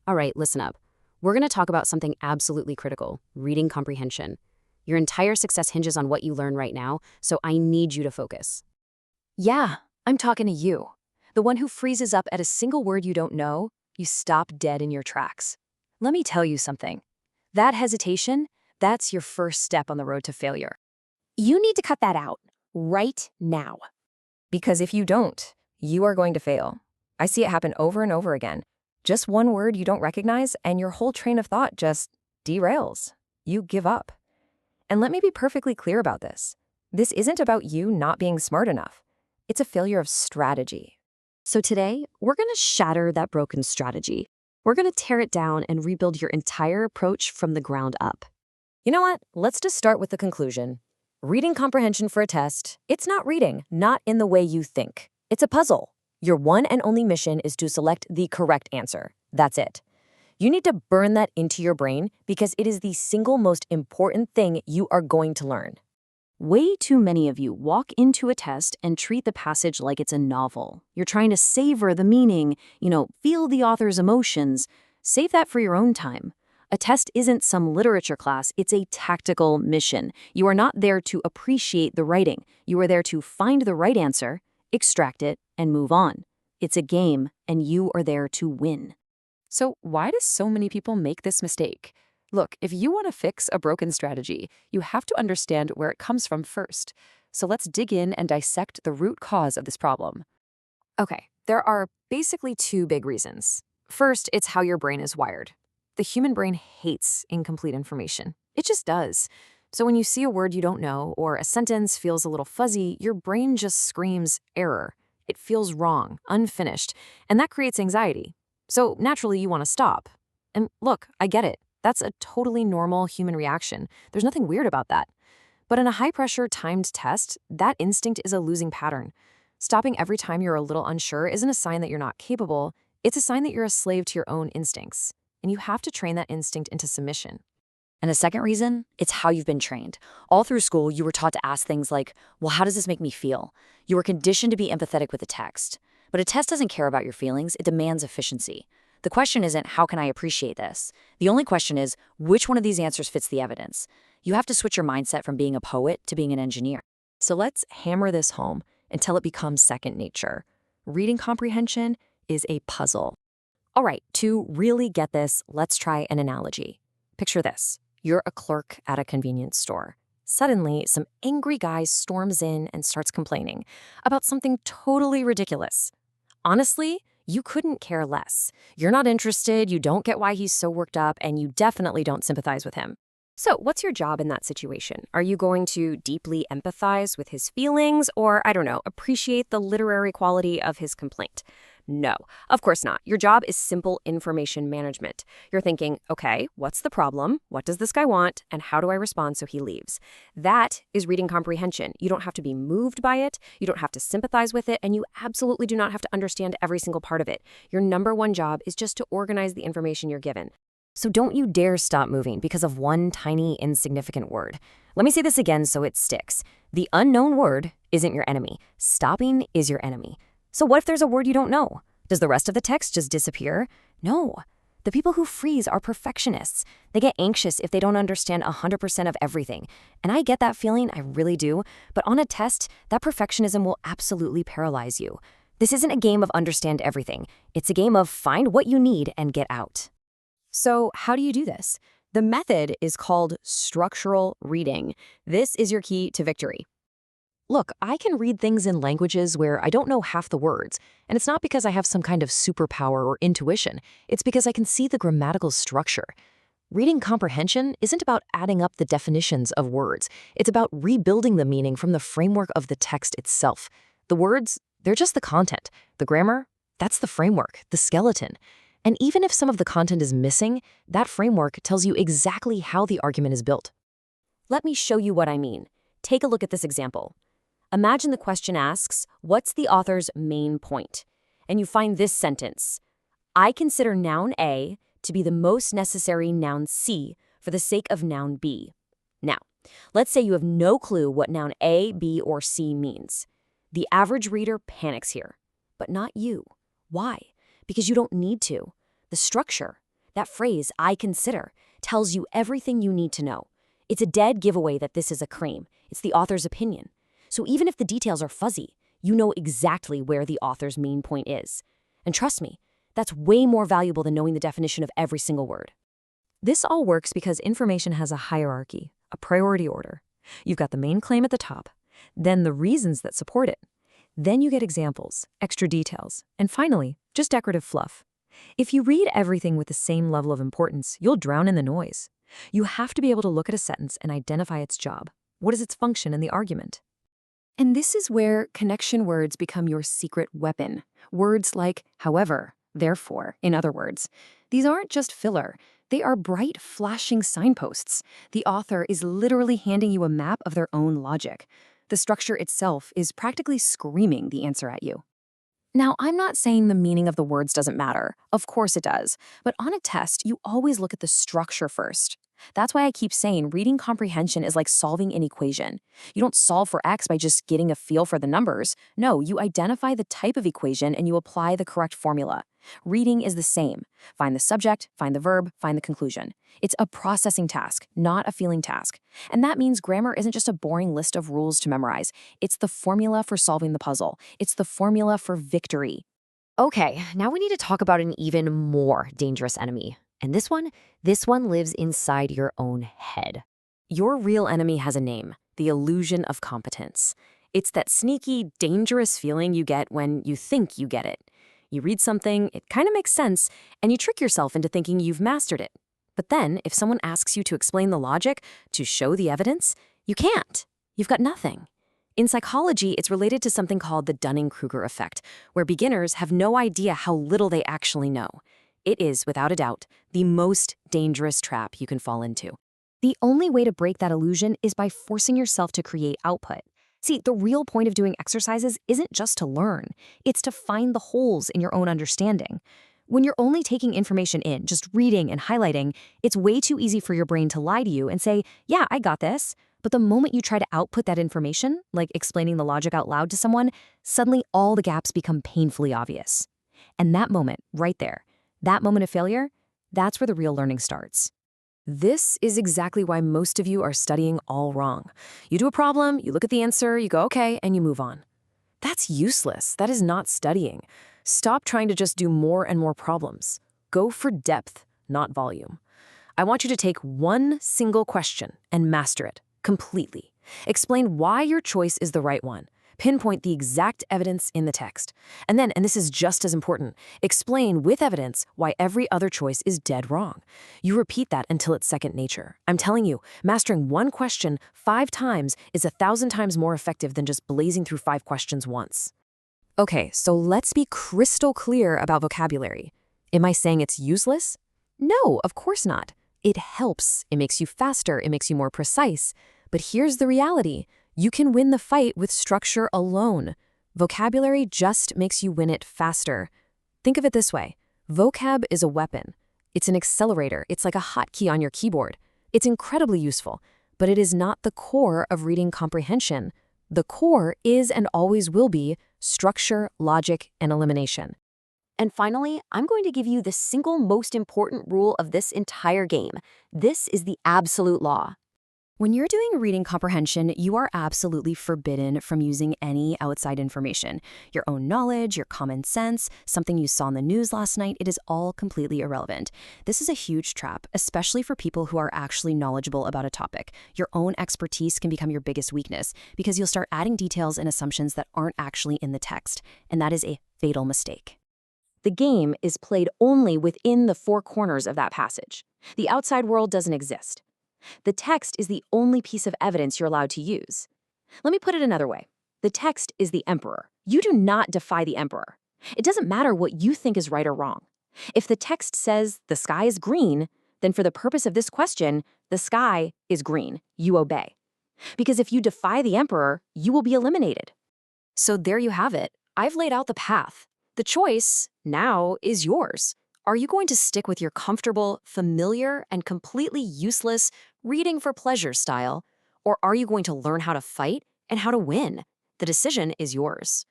All right, listen up. We're going to talk about something absolutely critical, reading comprehension. Your entire success hinges on what you learn right now, so I need you to focus. Yeah, I'm talking to you. The one who freezes up at a single word you don't know, you stop dead in your tracks. Let me tell you something. That hesitation, that's your first step on the road to failure. You need to cut that out right now. Because if you don't, you are going to fail. I see it happen over and over again. Just one word you don't recognize, and your whole train of thought just derails. You give up. And let me be perfectly clear about this. This isn't about you not being smart enough. It's a failure of strategy. So today, we're going to shatter that broken strategy. We're going to tear it down and rebuild your entire approach from the ground up. You know what? Let's just start with the conclusion. Reading comprehension for a test, it's not reading, not in the way you think. It's a puzzle. Your one and only mission is to select the correct answer. That's it. You need to burn that into your brain because it is the single most important thing you are going to learn. Way too many of you walk into a test and treat the passage like it's a novel. You're trying to savor the meaning, feel the author's emotions. Save that for your own time. A test isn't some literature class, it's a tactical mission. You are not there to appreciate the writing. You are there to find the right answer, extract it, and move on. It's a game, and you are there to win. So why do so many people make this mistake? Look, if you want to fix a broken strategy, you have to understand where it comes from first. So let's dig in and dissect the root cause of this problem. Okay, there are basically two big reasons. First, it's how your brain is wired. The human brain hates incomplete information. It just does. So when you see a word you don't know or a sentence feels a little fuzzy, your brain just screams error. It feels wrong, unfinished, and that creates anxiety. So naturally you want to stop. And look, I get it. That's a totally normal human reaction. There's nothing weird about that. But in a high-pressure, timed test, that instinct is a losing pattern. Stopping every time you're a little unsure isn't a sign that you're not capable. It's a sign that you're a slave to your own instincts. And you have to train that instinct into submission. And a second reason, it's how you've been trained. All through school, you were taught to ask things like, well, how does this make me feel? You were conditioned to be empathetic with the text. But a test doesn't care about your feelings, it demands efficiency. The question isn't, how can I appreciate this? The only question is, which one of these answers fits the evidence? You have to switch your mindset from being a poet to being an engineer. So let's hammer this home until it becomes second nature. Reading comprehension is a puzzle. All right, to really get this, let's try an analogy. Picture this. You're a clerk at a convenience store. Suddenly, some angry guy storms in and starts complaining about something totally ridiculous. Honestly, you couldn't care less. You're not interested, you don't get why he's so worked up, and you definitely don't sympathize with him. So what's your job in that situation? Are you going to deeply empathize with his feelings or, appreciate the literary quality of his complaint? No, of course not. Your job is simple information management. You're thinking, okay, what's the problem? What does this guy want? And how do I respond so he leaves? That is reading comprehension. You don't have to be moved by it. You don't have to sympathize with it. And you absolutely do not have to understand every single part of it. Your number one job is just to organize the information you're given. So don't you dare stop moving because of one tiny, insignificant word. Let me say this again so it sticks. The unknown word isn't your enemy. Stopping is your enemy. So what if there's a word you don't know? Does the rest of the text just disappear? No. The people who freeze are perfectionists. They get anxious if they don't understand 100% of everything. And I get that feeling, I really do. But on a test, that perfectionism will absolutely paralyze you. This isn't a game of understand everything. It's a game of find what you need and get out. So how do you do this? The method is called structural reading. This is your key to victory. Look, I can read things in languages where I don't know half the words, and it's not because I have some kind of superpower or intuition. It's because I can see the grammatical structure. Reading comprehension isn't about adding up the definitions of words. It's about rebuilding the meaning from the framework of the text itself. The words, they're just the content. The grammar, that's the framework, the skeleton. And even if some of the content is missing, that framework tells you exactly how the argument is built. Let me show you what I mean. Take a look at this example. Imagine the question asks, what's the author's main point? And you find this sentence. I consider noun A to be the most necessary noun C for the sake of noun B. Now, let's say you have no clue what noun A, B, or C means. The average reader panics here, but not you. Why? Because you don't need to. The structure, That phrase, I consider, tells you everything you need to know. It's a dead giveaway that this is a cream. It's the author's opinion. So even if the details are fuzzy, you know exactly where the author's main point is. And trust me, that's way more valuable than knowing the definition of every single word. This all works because information has a hierarchy, a priority order. You've got the main claim at the top, then the reasons that support it. Then you get examples, extra details, and finally, just decorative fluff. If you read everything with the same level of importance, you'll drown in the noise. You have to be able to look at a sentence and identify its job. What is its function in the argument? And this is where connection words become your secret weapon. Words like however, therefore, in other words. These aren't just filler. They are bright, flashing signposts. The author is literally handing you a map of their own logic. The structure itself is practically screaming the answer at you. Now, I'm not saying the meaning of the words doesn't matter. Of course it does. But on a test, you always look at the structure first. That's why I keep saying reading comprehension is like solving an equation. You don't solve for X by just getting a feel for the numbers. No, you identify the type of equation and you apply the correct formula. Reading is the same. Find the subject, find the verb, find the conclusion. It's a processing task, not a feeling task. And that means grammar isn't just a boring list of rules to memorize. It's the formula for solving the puzzle. It's the formula for victory. Okay, now we need to talk about an even more dangerous enemy. And this one lives inside your own head. Your real enemy has a name, the illusion of competence. It's that sneaky, dangerous feeling you get when you think you get it. You read something, it kind of makes sense, and you trick yourself into thinking you've mastered it. But then, if someone asks you to explain the logic, to show the evidence, you can't. You've got nothing. In psychology, it's related to something called the Dunning-Kruger effect, where beginners have no idea how little they actually know. It is, without a doubt, the most dangerous trap you can fall into. The only way to break that illusion is by forcing yourself to create output. See, the real point of doing exercises isn't just to learn. It's to find the holes in your own understanding. When you're only taking information in, just reading and highlighting, it's way too easy for your brain to lie to you and say, yeah, I got this. But the moment you try to output that information, like explaining the logic out loud to someone, suddenly all the gaps become painfully obvious. And that moment, right there, that moment of failure, that's where the real learning starts. This is exactly why most of you are studying all wrong. You do a problem, you look at the answer, you go, okay, and you move on. That's useless. That is not studying. Stop trying to just do more and more problems. Go for depth, not volume. I want you to take one single question and master it completely. Explain why your choice is the right one. Pinpoint the exact evidence in the text. And then, and this is just as important, explain with evidence why every other choice is dead wrong. You repeat that until it's second nature. I'm telling you, mastering one question 5 times is 1,000 times more effective than just blazing through 5 questions once. Okay, so let's be crystal clear about vocabulary. Am I saying it's useless? No, of course not. It helps. It makes you faster. It makes you more precise. But here's the reality. You can win the fight with structure alone. Vocabulary just makes you win it faster. Think of it this way. Vocab is a weapon. It's an accelerator. It's like a hotkey on your keyboard. It's incredibly useful, but it is not the core of reading comprehension. The core is and always will be structure, logic, and elimination. And finally, I'm going to give you the single most important rule of this entire game. This is the absolute law. When you're doing reading comprehension, you are absolutely forbidden from using any outside information. Your own knowledge, your common sense, something you saw in the news last night, it is all completely irrelevant. This is a huge trap, especially for people who are actually knowledgeable about a topic. Your own expertise can become your biggest weakness because you'll start adding details and assumptions that aren't actually in the text, and that is a fatal mistake. The game is played only within the 4 corners of that passage. The outside world doesn't exist. The text is the only piece of evidence you're allowed to use. Let me put it another way. The text is the emperor. You do not defy the emperor. It doesn't matter what you think is right or wrong. If the text says the sky is green, then for the purpose of this question, the sky is green. You obey. Because if you defy the emperor, you will be eliminated. So there you have it. I've laid out the path. The choice now is yours. Are you going to stick with your comfortable, familiar, and completely useless reading for pleasure style, or are you going to learn how to fight and how to win? The decision is yours.